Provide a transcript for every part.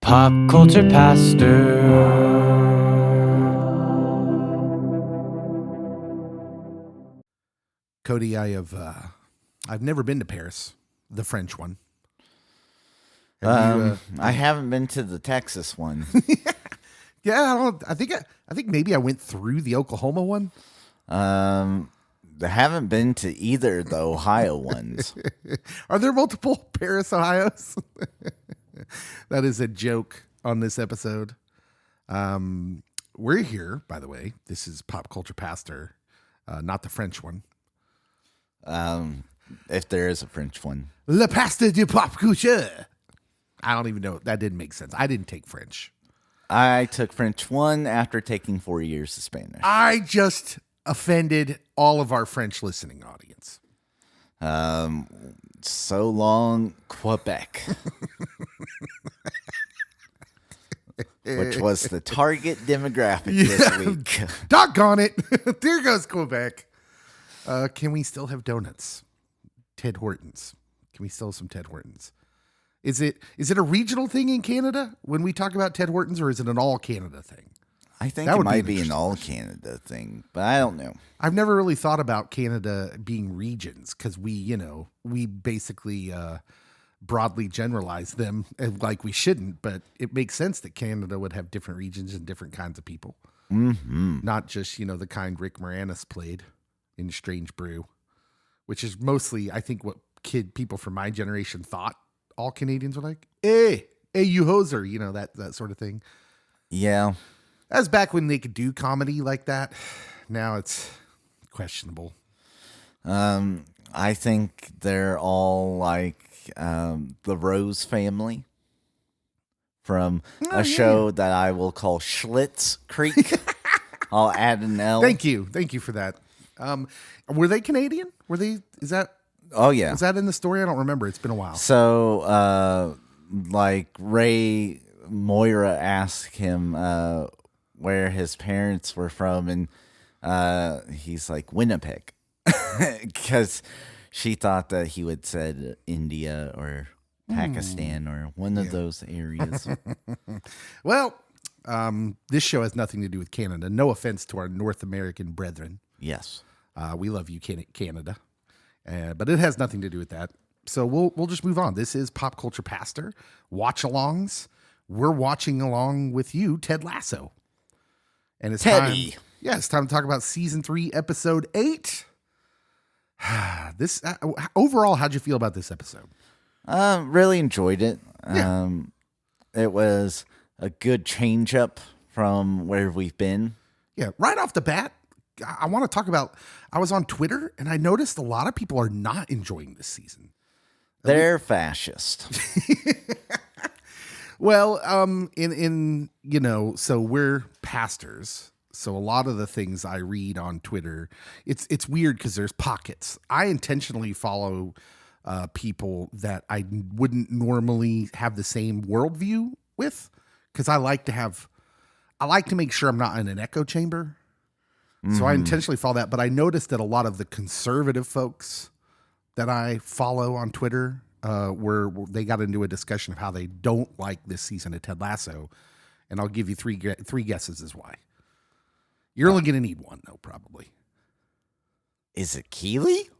Pop Culture Pastor. Cody, I've never been to Paris, the French one. I haven't been to the Texas one. Yeah, I think maybe I went through the Oklahoma one. I haven't been to either of the Ohio ones. Are there multiple Paris, Ohios? That is a joke on this episode. We're here, by the way. This is Pop Culture Pastor, not the French one. If there is a French one. Le Pasteur du Pop Culture. I don't even know. That didn't make sense. I didn't take French. I took French 1 after taking 4 years of Spanish. I just offended all of our French listening audience. So long, Quebec. Which was the target demographic this week. Doggone it. There goes Quebec. Can we still have donuts? Ted Hortons. Can we still have some Ted Hortons? Is it a regional thing in Canada when we talk about Ted Hortons, or is it an all Canada thing? I think it might be an all Canada thing, but I don't know. I've never really thought about Canada being regions because we basically broadly generalize them like we shouldn't, but it makes sense that Canada would have different regions and different kinds of people. Mm-hmm. Not just, the kind Rick Moranis played in Strange Brew, which is mostly, I think, what people from my generation thought all Canadians were like. Hey, you hoser, that sort of thing. Yeah. That was back when they could do comedy like that. Now it's questionable. I think they're all like the Rose family from a show that I will call Schlitz Creek. I'll add an L. Thank you for that. Were they Canadian? Is that? Oh yeah. Was that in the story? I don't remember. It's been a while. So, like Ray Moira asked him where his parents were from, and he's like Winnipeg, because she thought that he would said India or Pakistan or one of those areas. Well, this show has nothing to do with Canada. No offense to our North American brethren. Yes, we love you, Canada, but it has nothing to do with that. So we'll just move on. This is Pop Culture Pastor watch-alongs. We're watching along with you, Ted Lasso. And it's Teddy. It's time to talk about season 3, episode 8. This overall, how'd you feel about this episode? Really enjoyed it. Yeah. It was a good change up from where we've been. Yeah, right off the bat, I want to talk about, I was on Twitter and I noticed a lot of people are not enjoying this season. They're fascist. Well, so we're pastors. So a lot of the things I read on Twitter, it's weird because there's pockets. I intentionally follow people that I wouldn't normally have the same worldview with, because I like to make sure I'm not in an echo chamber. So I intentionally follow that. But I noticed that a lot of the conservative folks that I follow on Twitter they got into a discussion of how they don't like this season of Ted Lasso, and I'll give you three guesses as why. You're only going to need one, though, probably. Is it Keeley?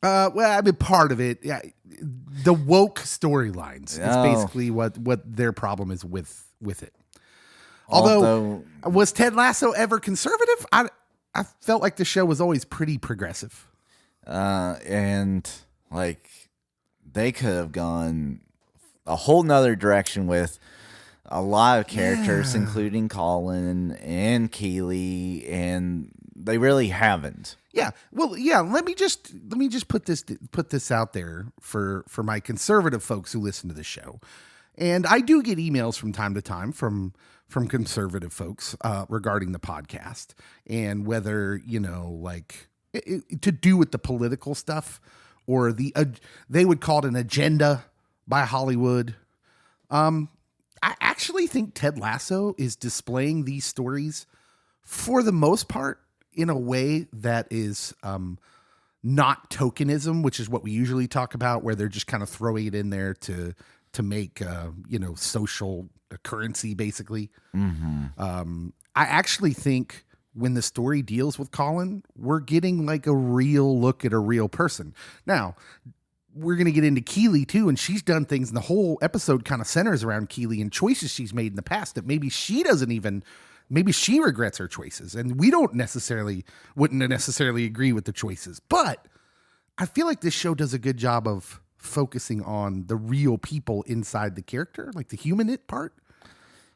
Well, I mean, part of it, yeah. The woke storylines is basically what their problem is with it. Although, was Ted Lasso ever conservative? I felt like the show was always pretty progressive. And like they could have gone a whole nother direction with a lot of characters, including Colin and Keeley, and they really haven't. Yeah. Well, yeah. Let me just put this out there for my conservative folks who listen to the show, and I do get emails from time to time from conservative folks regarding the podcast and whether to do with the political stuff or they would call it an agenda by Hollywood. I actually think Ted Lasso is displaying these stories for the most part in a way that is not tokenism, which is what we usually talk about, where they're just kind of throwing it in there to to make social currency basically. I actually think when the story deals with Colin, we're getting like a real look at a real person. Now, we're going to get into Keeley too, and she's done things, and the whole episode kind of centers around Keeley and choices she's made in the past that maybe she regrets her choices, and we wouldn't necessarily agree with the choices. But I feel like this show does a good job of focusing on the real people inside the character, like the human part.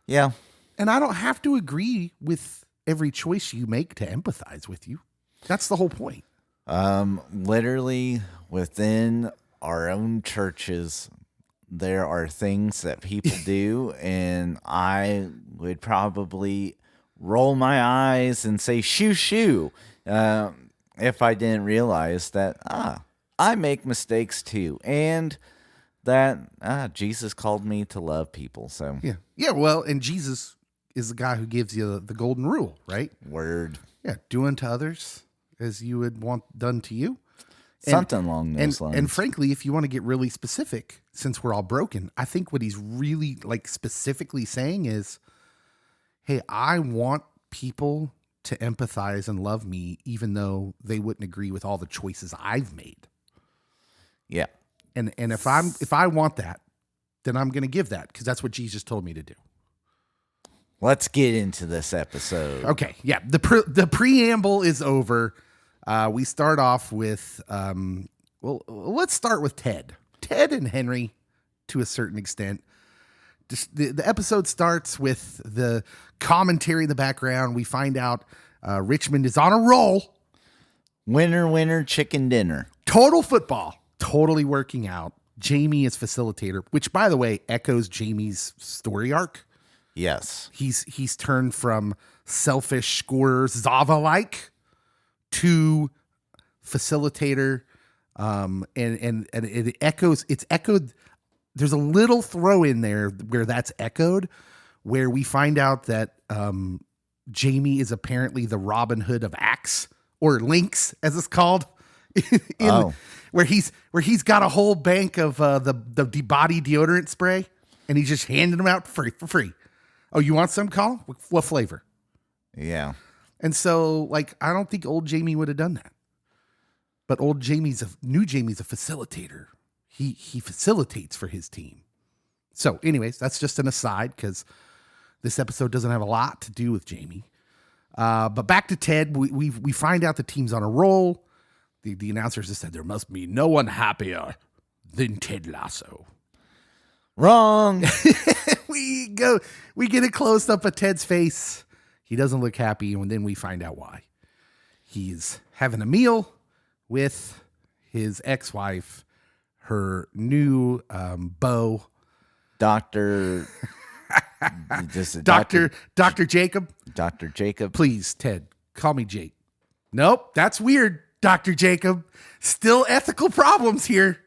Yeah. And I don't have to agree with every choice you make to empathize with you. That's the whole point. Literally within our own churches, there are things that people do, and I would probably roll my eyes and say shoo shoo if I didn't realize that I make mistakes too, and that Jesus called me to love people. So yeah. Well, and Jesus is the guy who gives you the golden rule, right? Word. Yeah, do unto others as you would want done to you. Something along those lines. And frankly, if you want to get really specific, since we're all broken, I think what he's really like specifically saying is, hey, I want people to empathize and love me, even though they wouldn't agree with all the choices I've made. Yeah. And if I want that, then I'm going to give that, because that's what Jesus told me to do. Let's get into this episode. Okay. Yeah. The preamble is over. We start off with, let's start with Ted. Ted and Henry, to a certain extent. The episode starts with the commentary in the background. We find out Richmond is on a roll. Winner, winner, chicken dinner. Total football. Totally working out. Jamie is facilitator, which, by the way, echoes Jamie's story arc. Yes. He's turned from selfish scorer Zava-like to facilitator, and it's echoed. There's a little throw in there where that's echoed, where we find out that Jamie is apparently the Robin Hood of Axe, or Lynx as it's called, where he's got a whole bank of the body deodorant spray, and he's just handing them out for free. Oh, you want some, Colin? What flavor? Yeah. And so, like, I don't think old Jamie would have done that. But new Jamie's a facilitator. He facilitates for his team. So, anyways, that's just an aside, because this episode doesn't have a lot to do with Jamie. But back to Ted, we find out the team's on a roll. The announcers just said there must be no one happier than Ted Lasso. Wrong. We get a close up of Ted's face. He doesn't look happy, and then we find out why. He's having a meal with his ex-wife, her new beau, Dr. Jacob. Dr. Jacob. Please, Ted, call me Jake. Nope, that's weird, Dr. Jacob. Still ethical problems here.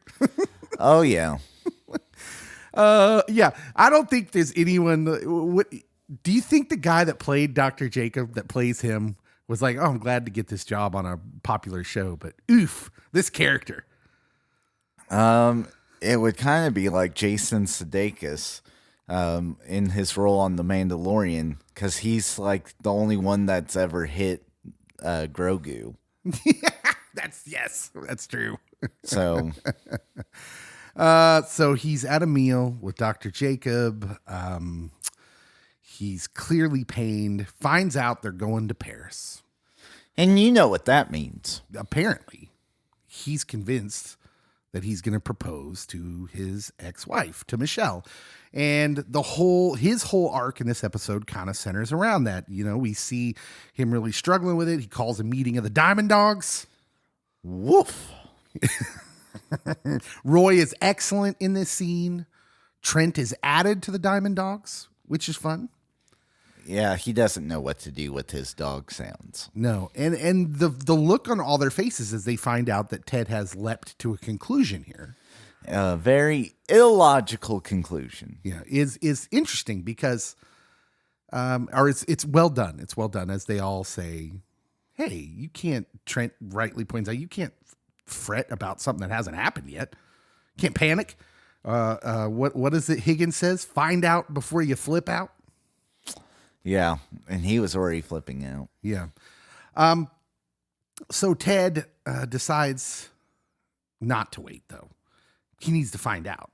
Oh, yeah. Yeah, I don't think there's anyone. Do you think the guy that played Dr. Jacob, that plays him, was like, oh, I'm glad to get this job on a popular show, but oof, this character. It would kind of be like Jason Sudeikis in his role on The Mandalorian, because he's like the only one that's ever hit Grogu. That's true. So... So he's at a meal with Dr. Jacob. He's clearly pained, finds out they're going to Paris. And you know what that means. Apparently, he's convinced that he's going to propose to his ex-wife, to Michelle. And his whole arc in this episode kind of centers around that. You know, we see him really struggling with it. He calls a meeting of the Diamond Dogs. Woof. Roy is excellent in this scene. Trent is added to the Diamond Dogs, which is fun. Yeah, he doesn't know what to do with his dog sounds. No, and the look on all their faces as they find out that Ted has leapt to a conclusion here. A very illogical conclusion. Yeah, is interesting because, it's well done. It's well done, as they all say, hey, you can't, Trent rightly points out, you can't fret about something that hasn't happened yet. Can't panic. What is it Higgins says? Find out before you flip out. Yeah, and he was already flipping out. Yeah. So Ted decides not to wait, though. He needs to find out.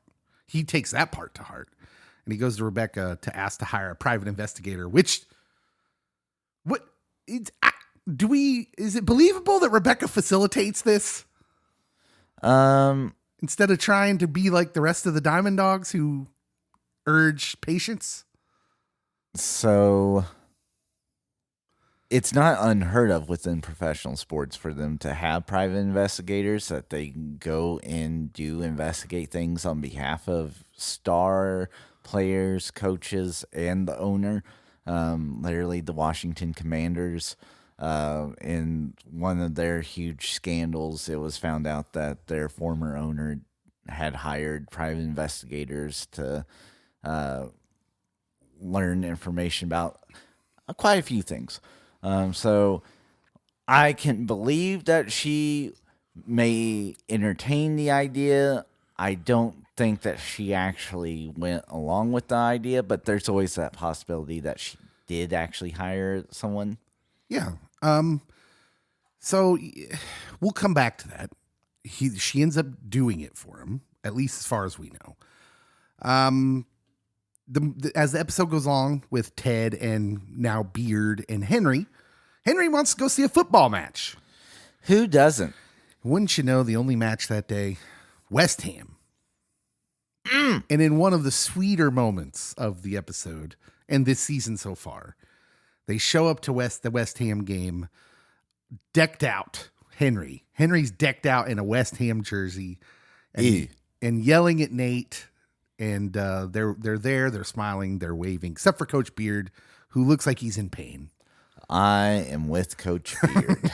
He takes that part to heart. And he goes to Rebecca to ask to hire a private investigator, is it believable that Rebecca facilitates this? Instead of trying to be like the rest of the Diamond Dogs who urge patience? So it's not unheard of within professional sports for them to have private investigators that they go and do investigate things on behalf of star players, coaches, and the owner. Literally the Washington Commanders, in one of their huge scandals, it was found out that their former owner had hired private investigators to learn information about quite a few things. So I can believe that she may entertain the idea. I don't think that she actually went along with the idea, but there's always that possibility that she did actually hire someone. Yeah. So we'll come back to that. She ends up doing it for him, at least as far as we know. As the episode goes on with Ted and now Beard and Henry wants to go see a football match. Who doesn't? Wouldn't you know, the only match that day, West Ham. And in one of the sweeter moments of the episode and this season so far, they show up to the West Ham game decked out. Henry's decked out in a West Ham jersey and yelling at Nate. And they're there, they're smiling, they're waving, except for Coach Beard, who looks like he's in pain. I am with Coach Beard.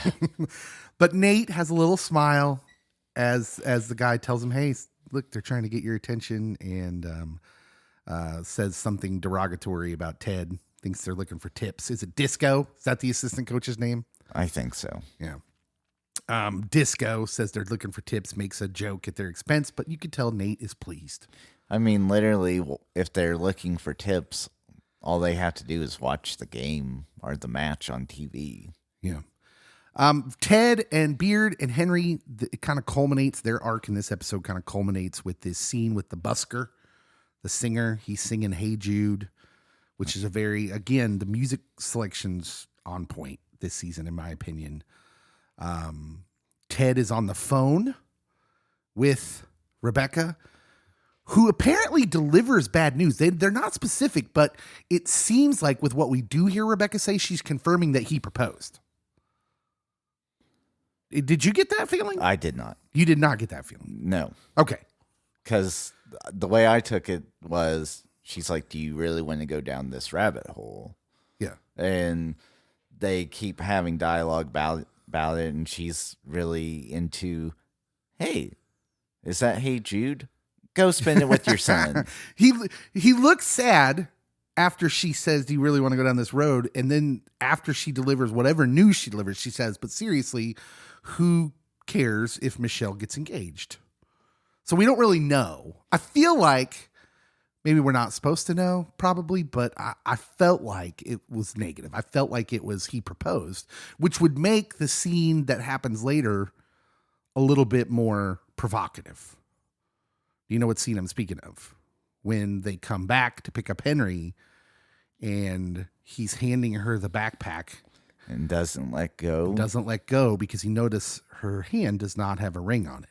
But Nate has a little smile as the guy tells him, hey, look, they're trying to get your attention, and says something derogatory about Ted, thinks they're looking for tips. Is it Disco? Is that the assistant coach's name? I think so. Yeah. Disco says they're looking for tips, makes a joke at their expense, but you could tell Nate is pleased. I mean, literally, if they're looking for tips, all they have to do is watch the game or the match on TV. Yeah. Ted and Beard and Henry, it kind of culminates, their arc in this episode kind of culminates with this scene with the busker, the singer. He's singing Hey Jude, which is again, the music selection's on point this season, in my opinion. Ted is on the phone with Rebecca, who apparently delivers bad news. They're not specific, but it seems like with what we do hear Rebecca say, she's confirming that he proposed. Did you get that feeling? I did not. You did not get that feeling? No. Okay. Because the way I took it was, she's like, do you really want to go down this rabbit hole? Yeah. And they keep having dialogue about it, and she's really into, hey, is that Hey Jude? Go spend it with your son. He looks sad after she says, do you really want to go down this road? And then after she delivers whatever news she delivers, she says, but seriously, who cares if Michelle gets engaged? So we don't really know. I feel like maybe we're not supposed to know, probably, but I felt like it was negative. I felt like it was he proposed, which would make the scene that happens later a little bit more provocative. You know what scene I'm speaking of? When they come back to pick up Henry and he's handing her the backpack. And doesn't let go. Doesn't let go because he noticed her hand does not have a ring on it.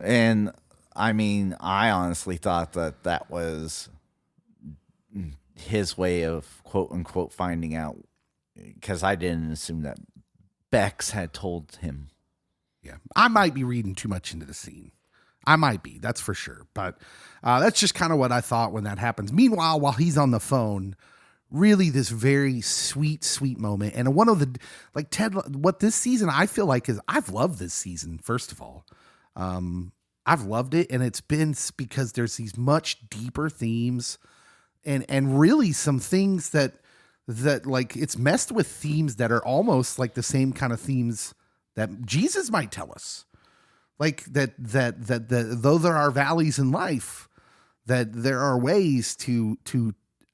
And I mean, I honestly thought that was his way of quote unquote finding out, because I didn't assume that Bex had told him. Yeah, I might be reading too much into the scene. I might be, that's for sure. But that's just kind of what I thought when that happens. Meanwhile, while he's on the phone, really this very sweet, sweet moment. And one of the, like Ted, what this season I feel like is, I've loved this season, first of all. I've loved it. And it's been because there's these much deeper themes and really some things that like it's messed with themes that are almost like the same kind of themes that Jesus might tell us. Like that though there are valleys in life, that there are ways to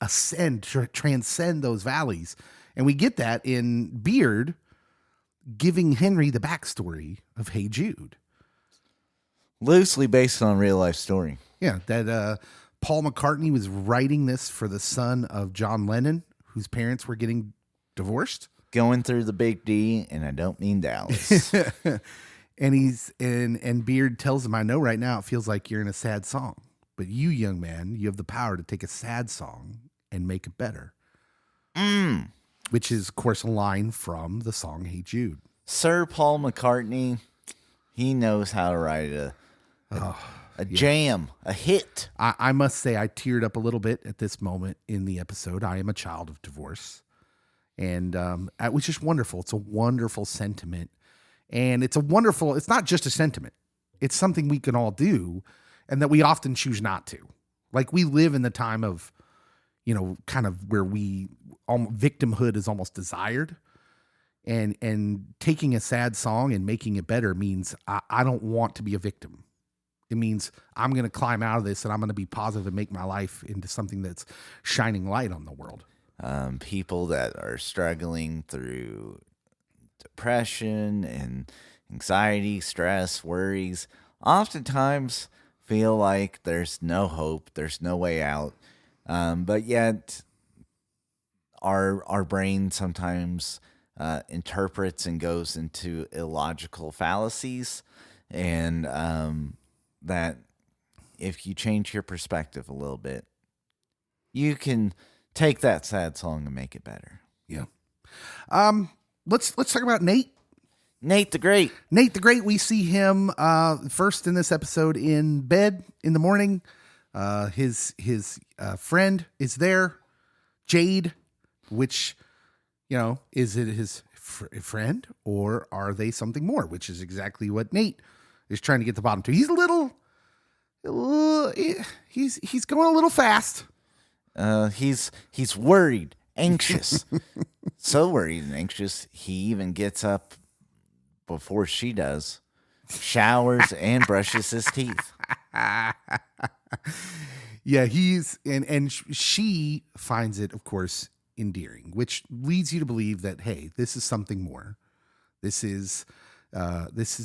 ascend, to transcend those valleys. And we get that in Beard giving Henry the backstory of Hey Jude. Loosely based on a real life story. Yeah, that Paul McCartney was writing this for the son of John Lennon, whose parents were getting divorced. Going through the big D, and I don't mean Dallas. And Beard tells him, I know right now it feels like you're in a sad song, but you, young man, you have the power to take a sad song and make it better. Which is, of course, a line from the song Hey Jude. Sir Paul McCartney, he knows how to write a jam, a hit. I must say I teared up a little bit at this moment in the episode. I am a child of divorce. And it was just wonderful. It's a wonderful sentiment. And it's not just a sentiment. It's something we can all do and that we often choose not to. Like, we live in the time of, kind of where victimhood is almost desired. And taking a sad song and making it better means I don't want to be a victim. It means I'm going to climb out of this and I'm going to be positive and make my life into something that's shining light on the world. People that are struggling through depression and anxiety, stress, worries, oftentimes feel like there's no hope, there's no way out. But yet our brain sometimes interprets and goes into illogical fallacies, and that if you change your perspective a little bit, you can take that sad song and make it better. Yeah. Let's talk about Nate. Nate the Great. Nate the Great. We see him first in this episode in bed in the morning. His friend is there, Jade, which, is it his friend or are they something more? Which is exactly what Nate is trying to get the bottom to. He's he's going a little fast. He's worried, anxious, so worried and anxious. He even gets up before she does, showers and brushes his teeth. Yeah, she finds it, of course, endearing, which leads you to believe that, hey, this is something more. This is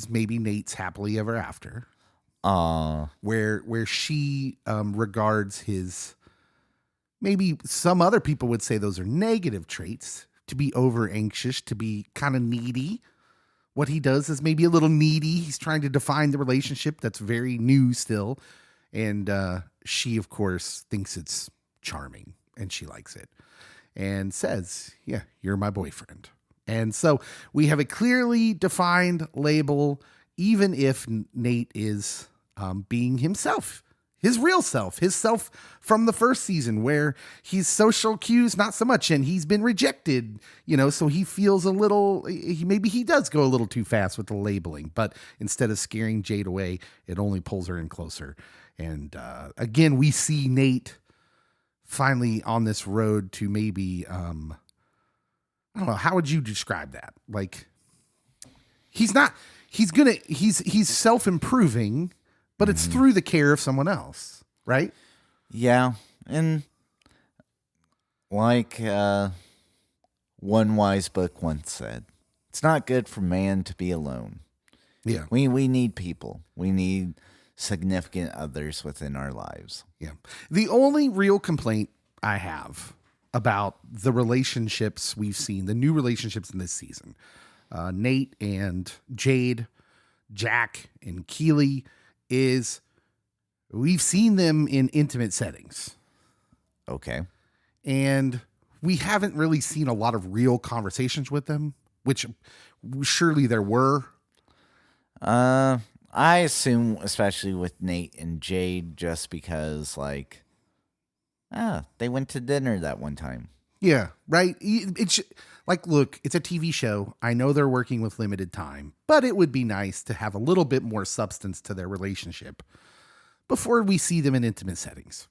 maybe Nate's happily ever after. Where she regards his. Maybe some other people would say those are negative traits, to be over anxious, to be kind of needy. What he does is maybe a little needy. He's trying to define the relationship that's very new still. And she, of course, thinks it's charming and she likes it and says, yeah, you're my boyfriend. And so we have a clearly defined label, even if Nate is being himself. His real self, his self from the first season, where he's social cues, not so much, and he's been rejected, so he feels maybe he does go a little too fast with the labeling, but instead of scaring Jade away, it only pulls her in closer. And again, we see Nate finally on this road to maybe, I don't know, how would you describe that? Like, he's self-improving, but it's through the care of someone else, right? Yeah. And like one wise book once said, it's not good for man to be alone. Yeah. We need people. We need significant others within our lives. Yeah. The only real complaint I have about the relationships we've seen, the new relationships in this season, Nate and Jade, Jack and Keeley, is we've seen them in intimate settings. Okay. And we haven't really seen a lot of real conversations with them, which surely there were. I assume, especially with Nate and Jade, just because, they went to dinner that one time. Yeah, right. It's like, look, it's a TV show. I know they're working with limited time, but it would be nice to have a little bit more substance to their relationship before we see them in intimate settings.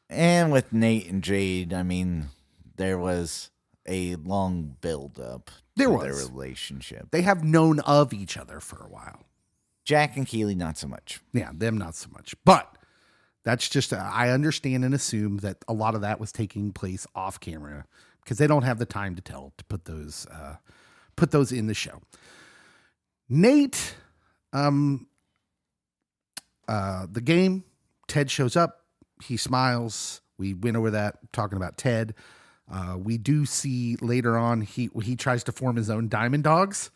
And with Nate and Jade, I mean, there was a long build up to their relationship. They have known of each other for a while. Jack and Keeley, not so much. Yeah, them not so much. But that's just, I understand and assume that a lot of that was taking place off camera because they don't have the time to put those in the show. Nate, the game, Ted shows up. He smiles. We went over that talking about Ted. We do see later on he tries to form his own Diamond Dogs.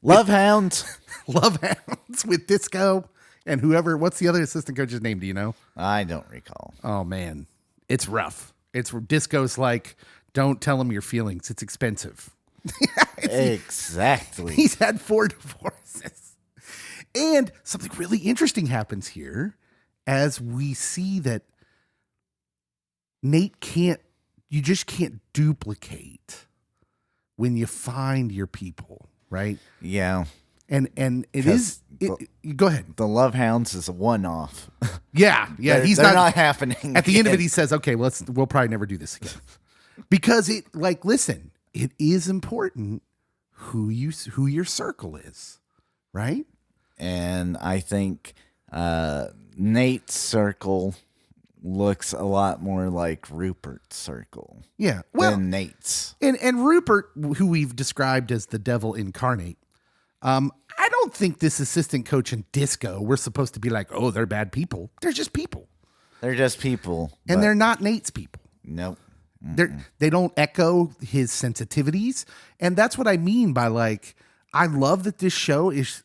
Love Hounds. Love Hounds with Disco and whoever. What's the other assistant coach's name? Do you know? I don't recall. Oh, man. It's rough. Disco's like, don't tell him your feelings. It's expensive. Exactly. He's had 4 divorces. And something really interesting happens here as we see that Nate you just can't duplicate when you find your people, right? Yeah. And it is, go ahead. The Love Hounds is a one-off. Yeah. They're not happening. At the end of it, he says, okay, we'll probably never do this again. Because listen, it is important who your circle is, right? And I think Nate's circle looks a lot more like Rupert's circle. Yeah. Well, than Nate's. And Rupert, who we've described as the devil incarnate, I don't think this assistant coach and Disco, we're supposed to be like, oh, they're bad people. They're just people. They're just people. And they're not Nate's people. Nope. They don't echo his sensitivities. And that's what I mean by I love that this show is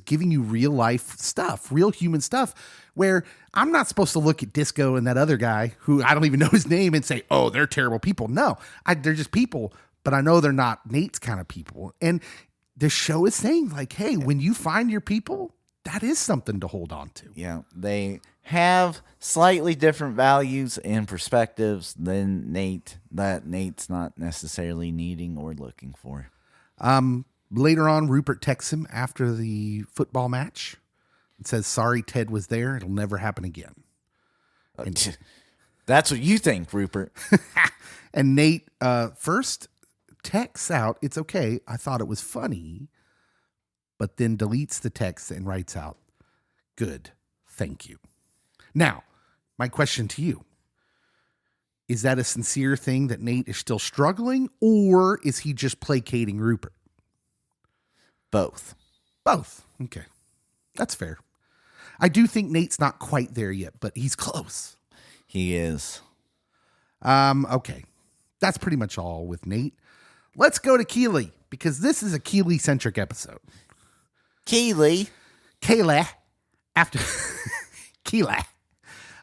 giving you real life stuff, real human stuff, where I'm not supposed to look at Disco and that other guy who I don't even know his name and say, oh, they're terrible people. No, they're just people, but I know they're not Nate's kind of people. And the show is saying hey, when you find your people, that is something to hold on to. Yeah. They have slightly different values and perspectives than Nate that Nate's not necessarily needing or looking for. Later on, Rupert texts him after the football match and says, sorry, Ted was there. It'll never happen again. That's what you think, Rupert. And Nate first texts out, it's okay, I thought it was funny, but then deletes the text and writes out, good, thank you. Now, my question to you, is that a sincere thing that Nate is still struggling, or is he just placating Rupert? Both. Okay. That's fair. I do think Nate's not quite there yet, but he's close. He is. Okay. That's pretty much all with Nate. Let's go to Keeley, because this is a Keeley-centric episode. Kayla. After Keeley.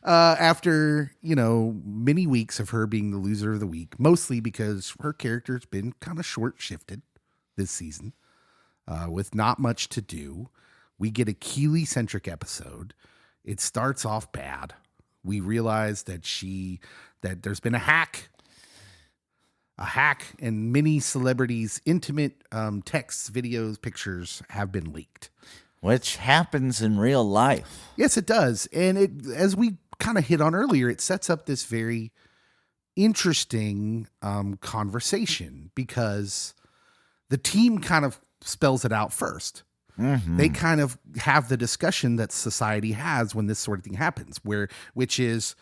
After, many weeks of her being the loser of the week, mostly because her character's been kind of short-shifted this season. With not much to do, we get a Keeley-centric episode. It starts off bad. We realize that there's been a hack, and many celebrities' intimate texts, videos, pictures have been leaked. Which happens in real life. Yes, it does. And as we kind of hit on earlier, it sets up this very interesting conversation because the team kind of spells it out first. Mm-hmm. They kind of have the discussion that society has when this sort of thing happens, which is,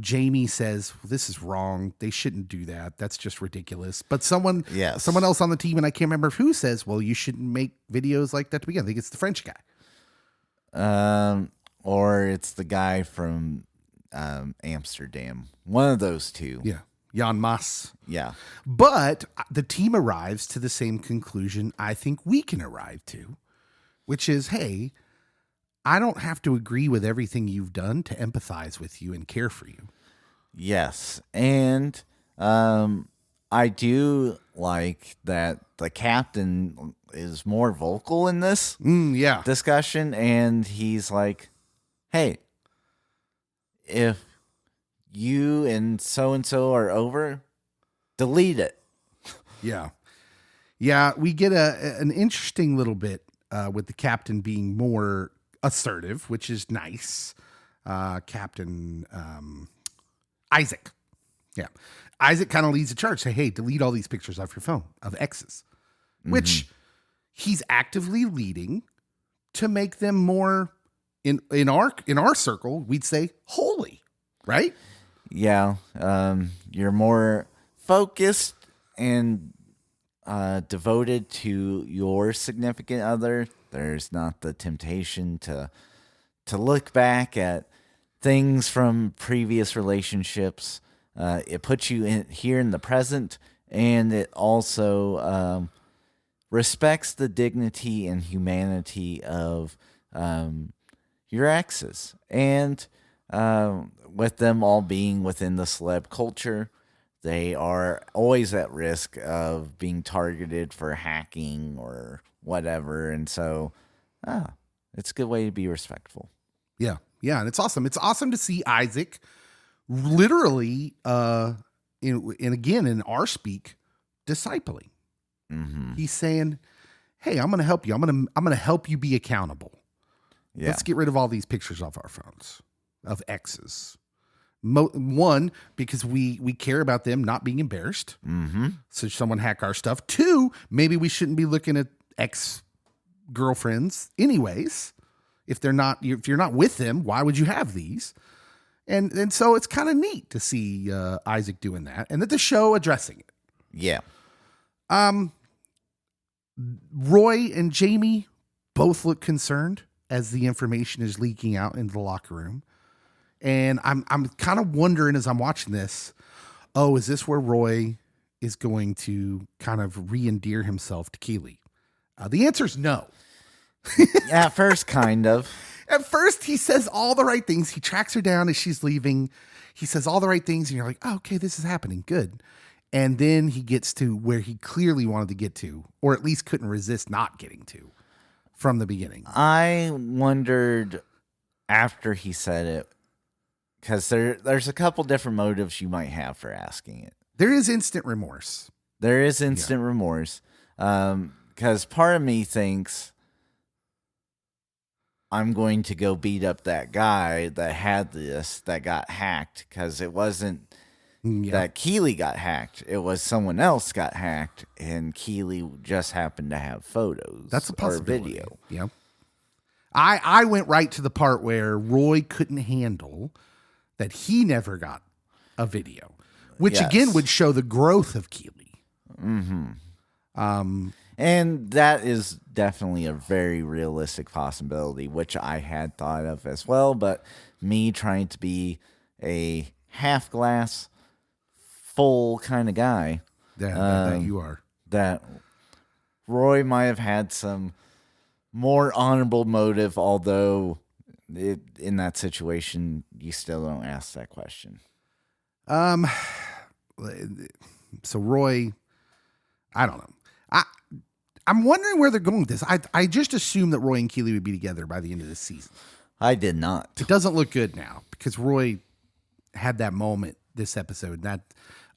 Jamie says, well, this is wrong. They shouldn't do that. That's just ridiculous. But someone else on the team, and I can't remember who, says, well, you shouldn't make videos like that to begin. I think it's the French guy. Or it's the guy from Amsterdam. One of those two. Yeah. Jan Mas. Yeah. But the team arrives to the same conclusion I think we can arrive to, which is, hey, I don't have to agree with everything you've done to empathize with you and care for you. Yes. And I do like that the captain is more vocal in this discussion. And he's like, hey, if you and so are over, delete it. Yeah, we get an interesting little bit with the captain being more assertive, which is nice. Captain Isaac. Yeah. Isaac kind of leads the charge. Say, hey, delete all these pictures off your phone of exes, which he's actively leading to make them more in our circle, we'd say holy, right? Yeah. You're more focused and devoted to your significant other. There's not the temptation to look back at things from previous relationships. It puts you here in the present, and it also respects the dignity and humanity of your exes. And with them all being within the celeb culture, they are always at risk of being targeted for hacking or whatever. And so it's a good way to be respectful. Yeah. Yeah. And it's awesome. It's awesome to see Isaac literally, and again, in our speak, discipling. Mm-hmm. He's saying, hey, I'm going to help you. I'm going to help you be accountable. Yeah. Let's get rid of all these pictures off our phones of exes. One, because we care about them not being embarrassed. Mm-hmm. So someone hack our stuff. Two, maybe we shouldn't be looking at ex-girlfriends anyways. If you're not with them, why would you have these? And so it's kind of neat to see Isaac doing that, and that the show addressing it. Yeah. Roy and Jamie both look concerned as the information is leaking out into the locker room. And I'm kind of wondering as I'm watching this, is this where Roy is going to kind of re-endear himself to Keeley? The answer is no. At first, kind of. At first, he says all the right things. He tracks her down as she's leaving. He says all the right things, and you're like, oh, okay, this is happening. Good. And then he gets to where he clearly wanted to get to, or at least couldn't resist not getting to from the beginning. I wondered after he said it, because there's a couple different motives you might have for asking it. There is instant remorse. There is instant remorse. Because part of me thinks I'm going to go beat up that guy that had this, that got hacked, because it wasn't that Keeley got hacked. It was someone else got hacked, and Keeley just happened to have photos. That's a possibility. Or video. Yeah. I went right to the part where Roy couldn't handle that he never got a video, which again would show the growth of Keeley. Mm-hmm. And that is definitely a very realistic possibility, which I had thought of as well. But me trying to be a half glass full kind of guy, that you are, that Roy might have had some more honorable motive, although in that situation, you still don't ask that question. So Roy, I don't know. I'm wondering where they're going with this. I just assumed that Roy and Keeley would be together by the end of this season. I did not. It doesn't look good now because Roy had that moment this episode. That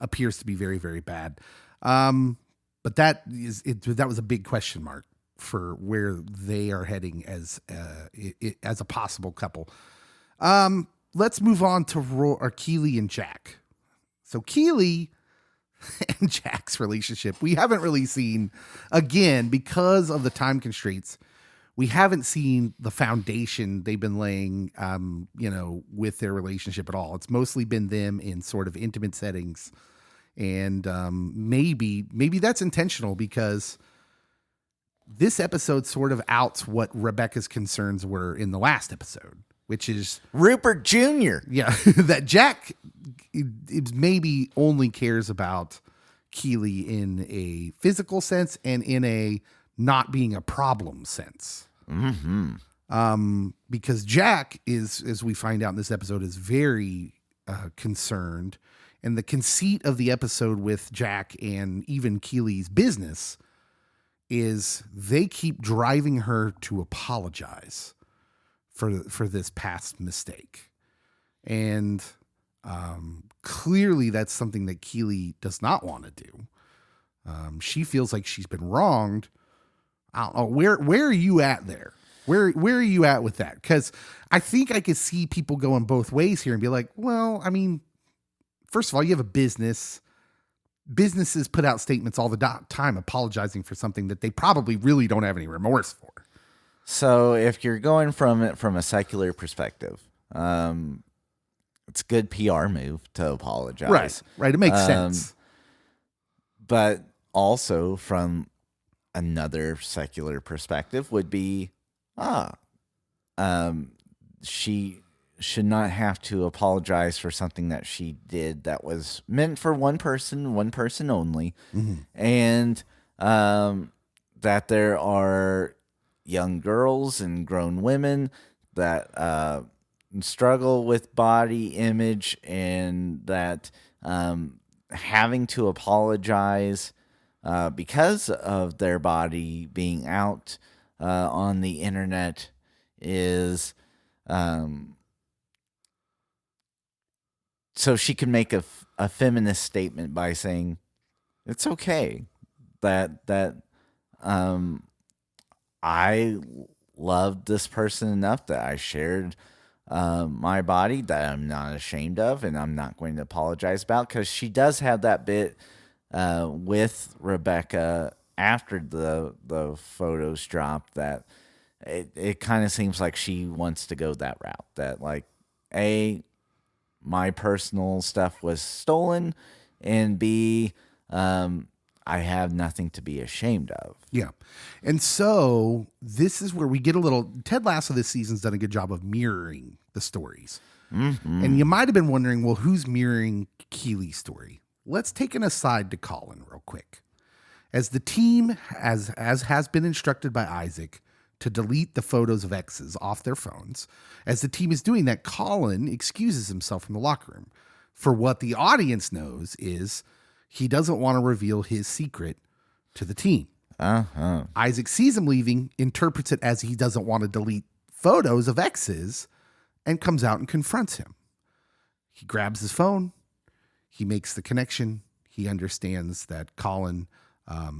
appears to be very, very bad. But that was a big question mark for where they are heading as a possible couple. Let's move on to Keeley and Jack. So Keeley and Jack's relationship, we haven't really seen, again, because of the time constraints, we haven't seen the foundation they've been laying, with their relationship at all. It's mostly been them in sort of intimate settings. And maybe that's intentional because this episode sort of outs what Rebecca's concerns were in the last episode, which is Rupert Jr. Yeah, that Jack maybe only cares about Keeley in a physical sense and in a not being a problem sense. Mm-hmm. Because Jack is, as we find out in this episode, is very concerned. And the conceit of the episode with Jack and even Keeley's business is they keep driving her to apologize for this past mistake. And clearly that's something that Keeley does not want to do. She feels like she's been wronged. I don't know. Where are you at there? Where are you at with that? Because I think I could see people going both ways here and be like, well, I mean, first of all, you have a business. businesses put out statements all the time apologizing for something that they probably really don't have any remorse for. So if you're going from it from a secular perspective, it's a good PR move to apologize. Right. It makes sense. But also from another secular perspective would be, she should not have to apologize for something that she did that was meant for one person only. And that there are young girls and grown women that struggle with body image, and that having to apologize because of their body being out on the internet is so she can make a feminist statement by saying it's okay that I loved this person enough that I shared my body that I'm not ashamed of, and I'm not going to apologize about, because she does have that bit with Rebecca after the photos dropped that it kind of seems like she wants to go that route, that like, my personal stuff was stolen, and B, I have nothing to be ashamed of. Yeah. And so this is where we get a little, Ted Lasso this season's done a good job of mirroring the stories. And you might have been wondering, well, who's mirroring Keeley's story? Let's take an aside to Colin real quick. As the team, as has been instructed by Isaac, to delete the photos of exes off their phones, as the team is doing that, Colin excuses himself from the locker room. For what the audience knows is he doesn't want to reveal his secret to the team. Isaac sees him leaving, interprets it as he doesn't want to delete photos of exes, and comes out and confronts him. He grabs his phone. He makes the connection. He understands that Colin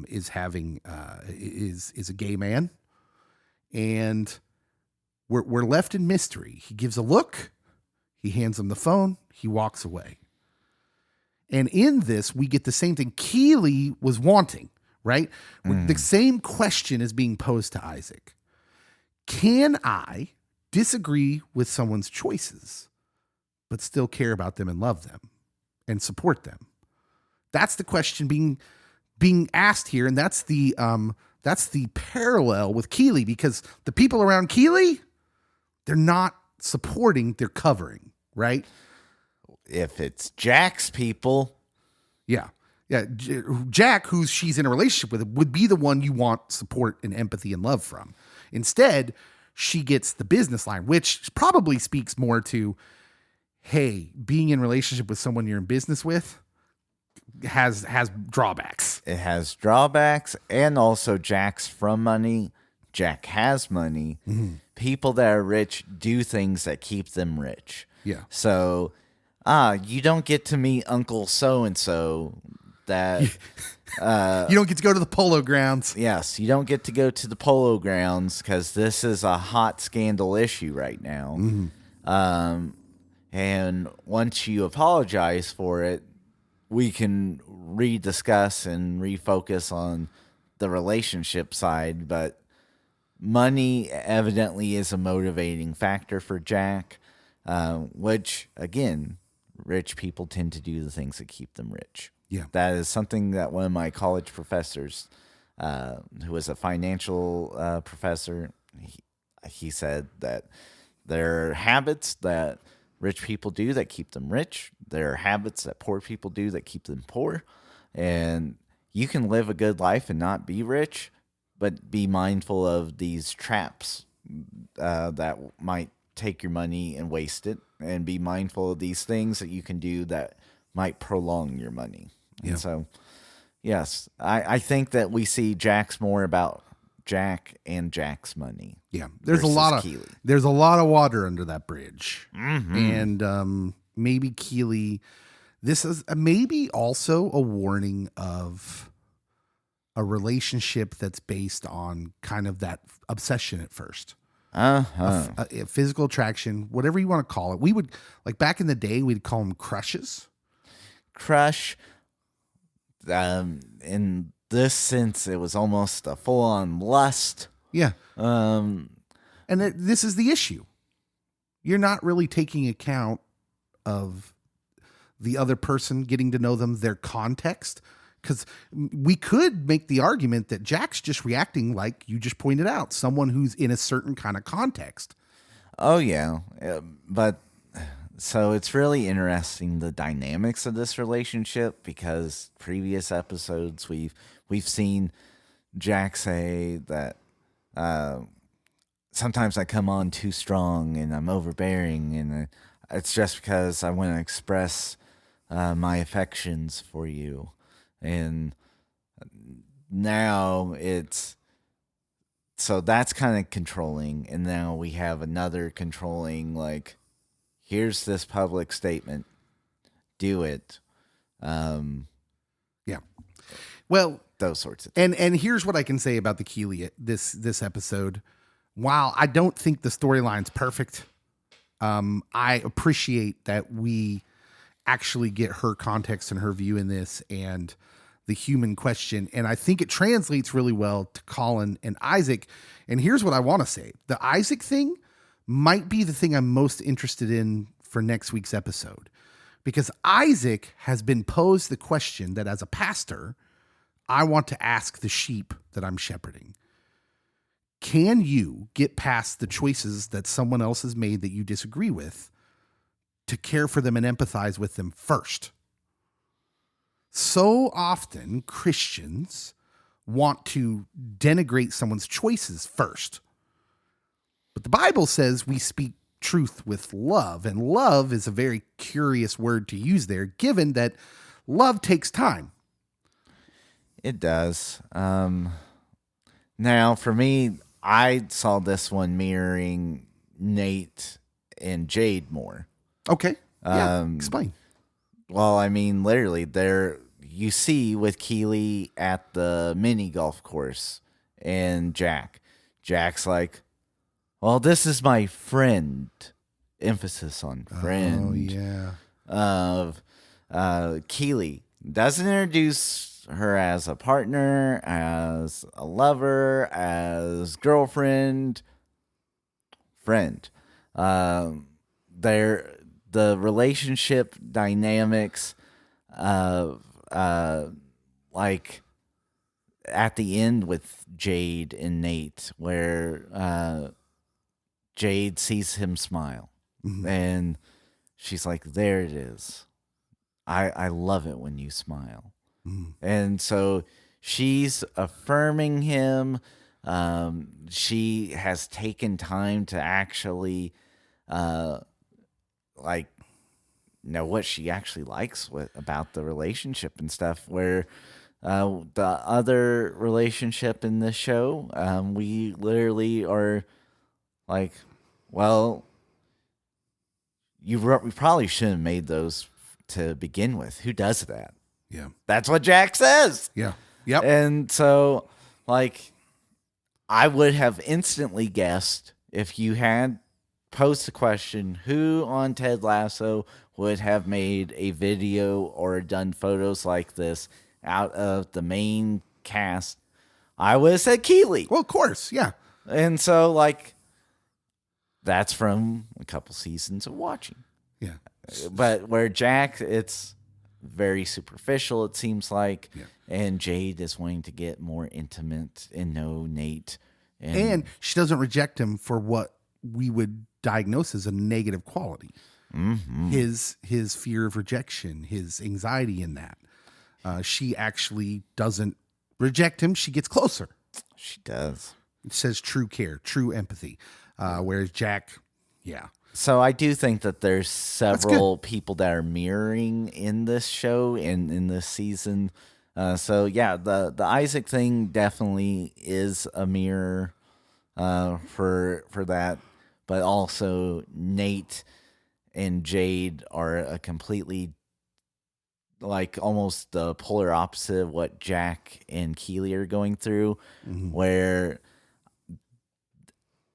is a gay man, and we're left in mystery. He gives a look. He hands him the phone. He walks away. And in this, we get the same thing Keeley was wanting, right? The same question is being posed to Isaac. Can I disagree with someone's choices, but still care about them and love them and support them? That's the question being asked here, and that's the parallel with Keeley, because the people around Keeley, they're not supporting, they're covering, right? If it's Jack's people. Yeah. Jack, who she's in a relationship with, would be the one you want support and empathy and love from. Instead, she gets the business line, which probably speaks more to, hey, being in a relationship with someone you're in business with has drawbacks. It has drawbacks, and also Jack's from money. Jack has money. People that are rich do things that keep them rich. Yeah. So, you don't get to meet Uncle so-and-so that... you don't get to go to the polo grounds. Yes, you don't get to go to the polo grounds because this is a hot scandal issue right now. And once you apologize for it, we can rediscuss and refocus on the relationship side. But money evidently is a motivating factor for Jack, which, again, rich people tend to do the things that keep them rich. Yeah. That is something that one of my college professors, who was a financial professor, he said that there are habits that rich people do that keep them rich. There are habits that poor people do that keep them poor. And you can live a good life and not be rich, but be mindful of these traps that might take your money and waste it, and be mindful of these things that you can do that might prolong your money. Yeah. And so, yes, I think that we see Jack's more about Jack and Jack's money. Yeah, there's a versus lot of Keeley. There's a lot of water under that bridge, and maybe Keeley. This is maybe also a warning of a relationship that's based on kind of that obsession at first. A physical attraction, whatever you want to call it. We would, like back in the day, we'd call them crushes. Crush. in this sense, it was almost a full-on lust. Yeah. Um, And this is the issue. You're not really taking account of the other person, getting to know them, their context. Because we could make the argument that Jack's just reacting like you just pointed out, someone who's in a certain kind of context. Oh, yeah. But so it's really interesting, the dynamics of this relationship, because previous episodes we've seen Jack say that sometimes I come on too strong and I'm overbearing, and it's just because I want to express my affections for you. And now so that's kind of controlling. And now we have another controlling, like, here's this public statement, do it. Yeah. Well, those sorts of things. And here's what I can say about the Keeley this episode. While I don't think the storyline's perfect, I appreciate that we actually get her context and her view in this and the human question. And I think it translates really well to Colin and Isaac. And here's what I want to say. The Isaac thing might be the thing I'm most interested in for next week's episode, because Isaac has been posed the question that as a pastor, I want to ask the sheep that I'm shepherding. Can you get past the choices that someone else has made that you disagree with to care for them and empathize with them first? So often Christians want to denigrate someone's choices first. But the Bible says we speak truth with love, and love is a very curious word to use there, given that love takes time. It does. Now, for me, I saw this one mirroring Nate and Jade more. Okay. Yeah. Explain. Well, I mean, literally, you see with Keeley at the mini golf course and Jack's like, well, this is my friend. Emphasis on friend. Oh, yeah. Keeley doesn't introduce her as a partner, as a lover, as girlfriend, friend. The relationship dynamics of like at the end with Jade and Nate, where Jade sees him smile, and she's like, there it is. I love it when you smile. And so she's affirming him. She has taken time to actually like know what she actually likes about the relationship and stuff, where the other relationship in this show, we literally are like, well, we probably shouldn't have made those to begin with. Who does that? Yeah. That's what Jack says. Yeah. Yep. And so, like, I would have instantly guessed if you had posed the question, who on Ted Lasso would have made a video or done photos like this out of the main cast, I would have said Keeley. Well, of course. Yeah. And so, like, that's from a couple seasons of watching. Yeah. But where Jack, it's very superficial, it seems like. Yeah. And Jade is wanting to get more intimate and know Nate. And she doesn't reject him for what we would diagnose as a negative quality. Mm-hmm. His fear of rejection, his anxiety in that. She actually doesn't reject him. She gets closer. She does. It says true care, true empathy. Whereas Jack, yeah. So I do think that there's several people that are mirroring in this show and in this season. So yeah, the Isaac thing definitely is a mirror for that, but also Nate and Jade are a completely, like, almost the polar opposite of what Jack and Keeley are going through, where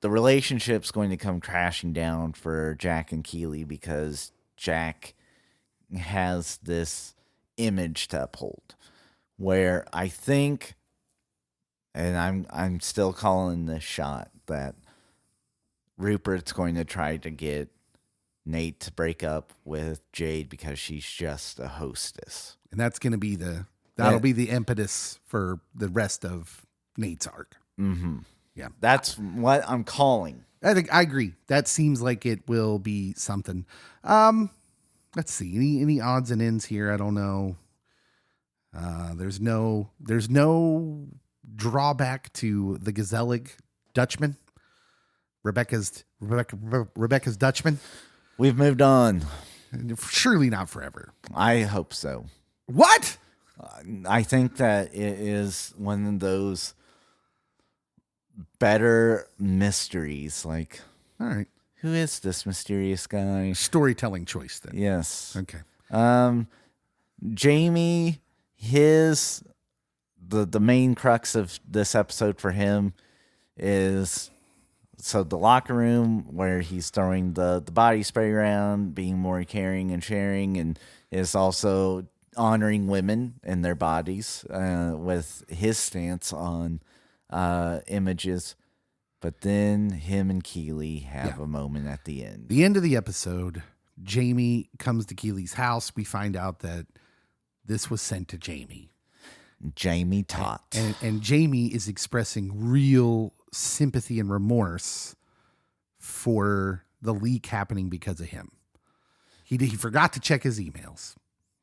the relationship's going to come crashing down for Jack and Keeley because Jack has this image to uphold, where I think, and I'm still calling this shot, that Rupert's going to try to get Nate to break up with Jade because she's just a hostess. And that's going to be that'll be the impetus for the rest of Nate's arc. Mm-hmm. Yeah. That's what I'm calling. I agree. That seems like it will be something. Let's see. Any odds and ends here? I don't know. There's no drawback to the Gezellig Dutchman. Rebecca's Dutchman. We've moved on. Surely not forever. I hope so. What? I think that it is one of those better mysteries. Like, all right, who is this mysterious guy? Storytelling choice then. Yes. Okay. Jamie, the main crux of this episode for him is the locker room where he's throwing the body spray around, being more caring and sharing, and is also honoring women and their bodies with his stance on images. But then him and Keeley have a moment at the end. The end of the episode, Jamie comes to Keeley's house. We find out that this was sent to Jamie. Jamie taught. And Jamie is expressing real sympathy and remorse for the leak happening because of him. He forgot to check his emails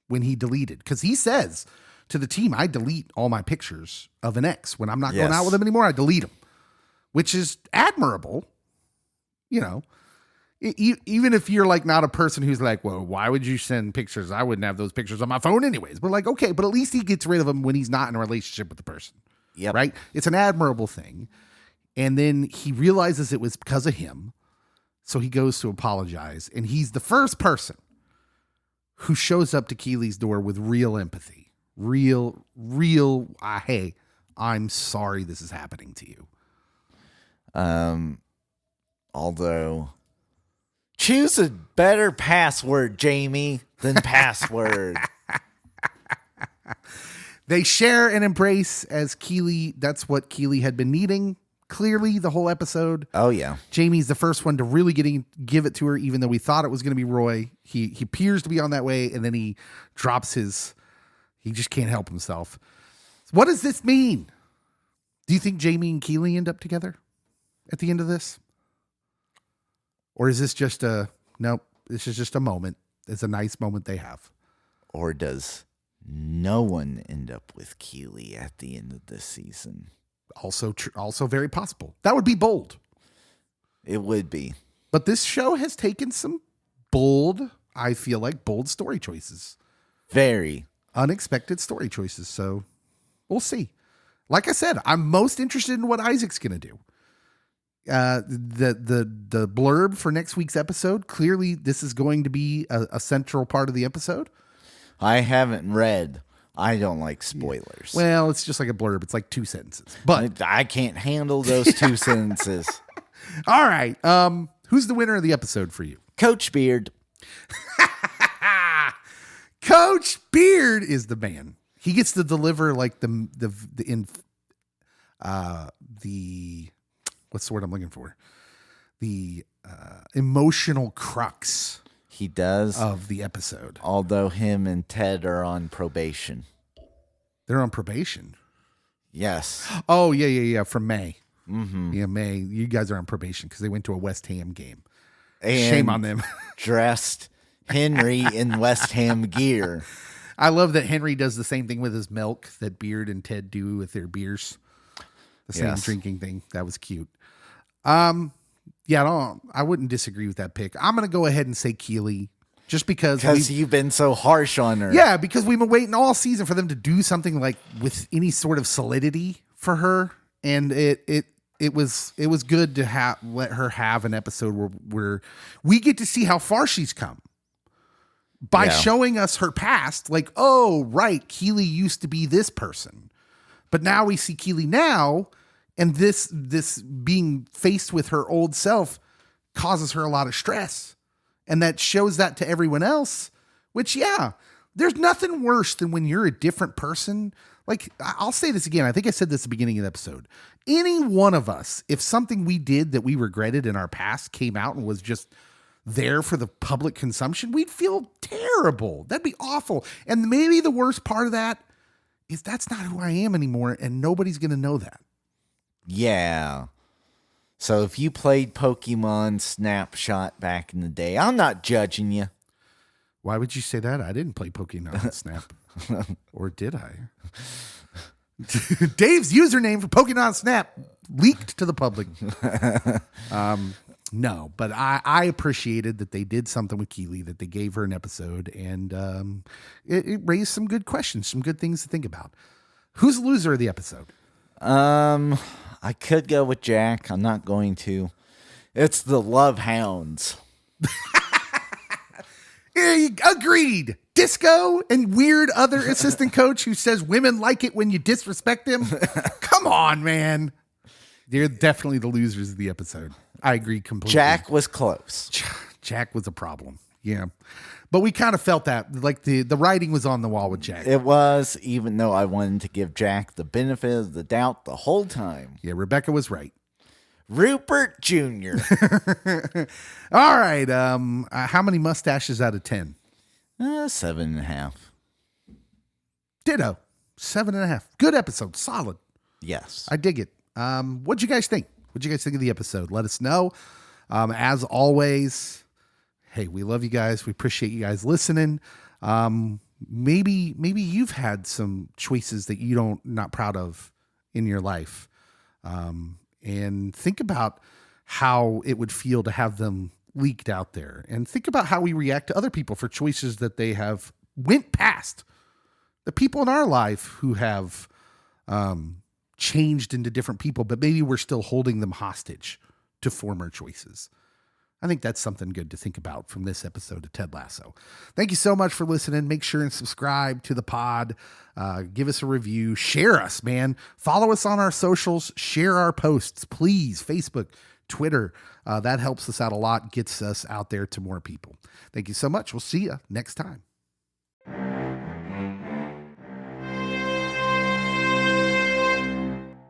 when he deleted, because he says to the team, I delete all my pictures of an ex. When I'm not going out with him anymore, I delete them, which is admirable. You know, even if you're like not a person who's like, well, why would you send pictures? I wouldn't have those pictures on my phone anyways. But like, okay, but at least he gets rid of them when he's not in a relationship with the person. Yep. Right. It's an admirable thing. And then he realizes it was because of him. So he goes to apologize. And he's the first person who shows up to Keeley's door with real empathy. Real, hey, I'm sorry this is happening to you. Although, choose a better password, Jamie, than password. They share and embrace as Keeley. That's what Keeley had been needing, clearly, the whole episode. Oh, yeah. Jamie's the first one to really give it to her, even though we thought it was going to be Roy. He appears to be on that way, and then he drops he just can't help himself. What does this mean? Do you think Jamie and Keeley end up together at the end of this? Or is this just nope, this is just a moment. It's a nice moment they have. Or does no one end up with Keeley at the end of this season? Also very possible. That would be bold. It would be. But this show has taken some bold story choices. Very. Unexpected story choices. So we'll see. Like I said, I'm most interested in what Isaac's going to do. The blurb for next week's episode, clearly this is going to be a central part of the episode. I haven't read. I don't like spoilers. Well, it's just like a blurb. It's like 2 sentences. But I can't handle those 2 sentences. All right. Who's the winner of the episode for you? Coach Beard. Coach Beard is the man. He gets to deliver like the what's the word I'm looking for? The emotional crux. He does. Of the episode. Although him and Ted are on probation. They're on probation. Yes. Oh, yeah. From May. Mm-hmm. Yeah, May. You guys are on probation because they went to a West Ham game. And shame on them. Dressed Henry in West Ham gear. I love that Henry does the same thing with his milk that Beard and Ted do with their beers. The same drinking thing. That was cute. Yeah, I wouldn't disagree with that pick. I'm going to go ahead and say Keeley just because you've been so harsh on her. Yeah, because we've been waiting all season for them to do something like with any sort of solidity for her. And it was good to let her have an episode where we get to see how far she's come by showing us her past. Like, oh, right, Keeley used to be this person, but now we see Keeley now. And this being faced with her old self causes her a lot of stress. And that shows that to everyone else, which, there's nothing worse than when you're a different person. Like, I'll say this again. I think I said this at the beginning of the episode. Any one of us, if something we did that we regretted in our past came out and was just there for the public consumption, we'd feel terrible. That'd be awful. And maybe the worst part of that is that's not who I am anymore, and nobody's going to know that. Yeah. So if you played Pokemon Snapshot back in the day, I'm not judging you. Why would you say that? I didn't play Pokemon Snap. Or did I? Dave's username for Pokemon Snap leaked to the public. No, but I appreciated that they did something with Keeley, that they gave her an episode, and it raised some good questions, some good things to think about. Who's the loser of the episode? I could go with Jack. I'm not going to. It's the Love Hounds. Agreed. Disco and weird other assistant coach who says women like it when you disrespect them. Come on, man. They're definitely the losers of the episode. I agree completely. Jack was close. Jack was a problem. Yeah. But we kind of felt that, like the writing was on the wall with Jack. It was, even though I wanted to give Jack the benefit of the doubt the whole time. Yeah, Rebecca was right. Rupert Jr. All right. How many mustaches out of 10? 7.5. Ditto. 7.5. Good episode. Solid. Yes. I dig it. What'd you guys think? What'd you guys think of the episode? Let us know. As always, hey, we love you guys. We appreciate you guys listening. Maybe you've had some choices that not proud of in your life. And think about how it would feel to have them leaked out there, and think about how we react to other people for choices that they have went past. The people in our life who have changed into different people, but maybe we're still holding them hostage to former choices. I think that's something good to think about from this episode of Ted Lasso. Thank you so much for listening. Make sure and subscribe to the pod. Give us a review. Share us, man. Follow us on our socials. Share our posts, please. Facebook, Twitter. That helps us out a lot, gets us out there to more people. Thank you so much. We'll see you next time.